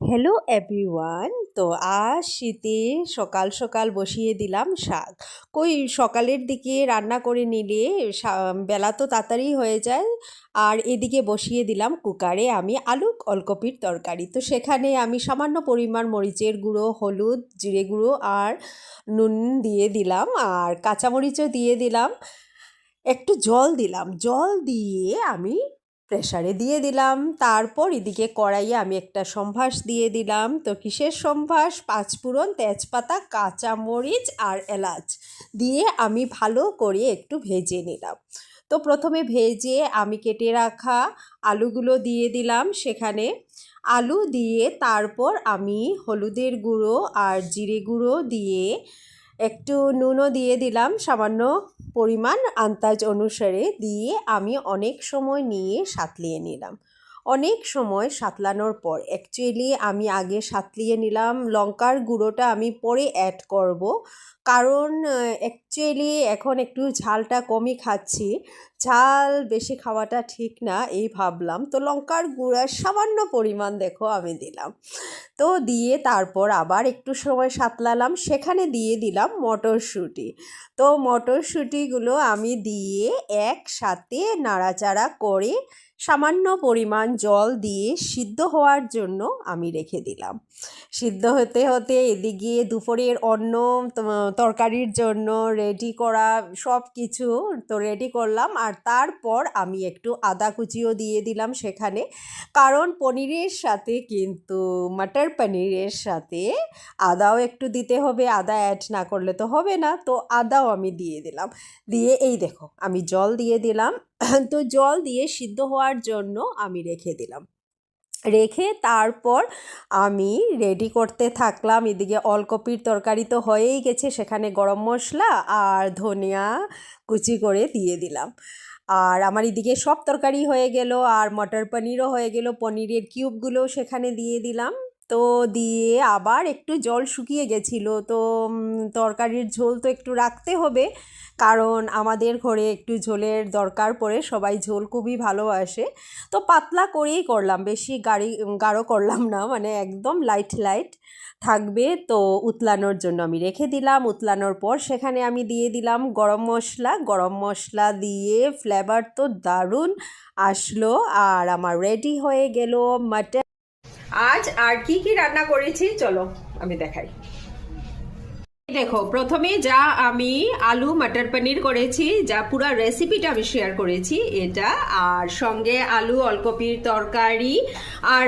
Hello everyone. তো আজ শীতে সকাল সকাল বসিয়ে দিলাম শাক। কই সকালের দিকে রান্না করে নিলে বেলা তো তাড়াতাড়ি হয়ে যায়। আর এদিকে বসিয়ে দিলাম কুকারে আমি আলু ওলকপির তরকারি। তো সেখানে আমি সামান্য পরিমাণ মরিচের গুঁড়ো, হলুদ, জিরে গুঁড়ো আর নুন দিয়ে দিলাম, আর কাঁচামরিচও দিয়ে দিলাম, একটু জল দিলাম, জল দিয়ে আমি প্রেসারে দিয়ে দিলাম। তারপর এদিকে কড়াইয়ে আমি একটা সম্ভাস দিয়ে দিলাম। তো কিসের সম্ভাস? পাঁচফোড়ন, তেজপাতা, কাঁচামরিচ আর এলাচ দিয়ে আমি ভালো করে একটু ভেজে নিলাম। তো প্রথমে ভেজে আমি কেটে রাখা আলুগুলো দিয়ে দিলাম সেখানে। আলু দিয়ে তারপর আমি হলুদের গুঁড়ো আর জিরে গুঁড়ো দিয়ে একটু নুনও দিয়ে দিলাম সামান্য পরিমাণ আন্দাজ অনুসারে, দিয়ে আমি অনেক সময় নিয়ে সাঁতলিয়ে নিলাম। অনেক সময় সাঁতলানোর পর অ্যাকচুয়ালি আমি আগে সাঁতলিয়ে নিলাম, লঙ্কার গুঁড়োটা আমি পরে অ্যাড করব, কারণ অ্যাকচুয়ালি এখন একটু ঝালটা কমই খাচ্ছি, ঝাল বেশি খাওয়াটা ঠিক না এই ভাবলাম। তো লঙ্কার গুঁড়া সামান্য পরিমাণ দেখো আমি দিলাম। তো দিয়ে তারপর আবার একটু সময় সাঁতলালাম, সেখানে দিয়ে দিলাম মটরশুঁটি। তো মটরশুঁটিগুলো আমি দিয়ে একসাথে নাড়াচাড়া করে সামান্য পরিমাণ জল দিয়ে সিদ্ধ হওয়ার জন্য আমি রেখে দিলাম। সিদ্ধ হতে হতে এদিকে দুপুরের অন্ন তরকারির জন্য রেডি করা সব কিছু তো রেডি করলাম। আর তারপর আমি একটু আদা কুচিও দিয়ে দিলাম সেখানে, কারণ পনিরের সাথে কিন্তু মটর পনিরের সাথে আদাও একটু দিতে হবে, আদা অ্যাড না করলে তো হবে না। তো আদাও আমি দিয়ে দিলাম, দিয়ে এই দেখো আমি জল দিয়ে দিলাম। তো জল দিয়ে সিদ্ধ হওয়ার জন্য আমি রেখে দিলাম, রেখে তারপর আমি রেডি করতে থাকলাম। এদিকে ওলকপির তরকারি তো হয়েই গেছে, সেখানে গরম মশলা আর ধনিয়া কুচি করে দিয়ে দিলাম। আর আমার এদিকে সব তরকারি হয়ে গেল, আর মটর পনিরও হয়ে গেল, পনিরের কিউবগুলো সেখানে দিয়ে দিলাম। তো দিয়ে আবার একটু জল শুকিয়ে গেছিলো, তো তরকারির ঝোল তো একটু রাখতে হবে, কারণ আমাদের ঘরে একটু ঝোলের দরকার পড়ে, সবাই ঝোল খুবই ভালোবাসে। তো পাতলা করেই করলাম, বেশি গাঢ় করলাম না, মানে একদম লাইট লাইট থাকবে। তো উতলানোর জন্য আমি রেখে দিলাম। উতলানোর পর সেখানে আমি দিয়ে দিলাম গরম মশলা। গরম মশলা দিয়ে ফ্লেভার তো দারুণ আসলো, আর আমার রেডি হয়ে গেল মাটন। আজ আর কি কি রান্না করেছি চলো আমি দেখাই। দেখো প্রথমে যা আমি আলু মটর পনির করেছি, যা পুরো রেসিপিটা আমি শেয়ার করেছি এটা, আর সঙ্গে আলু ওলকপির তরকারি, আর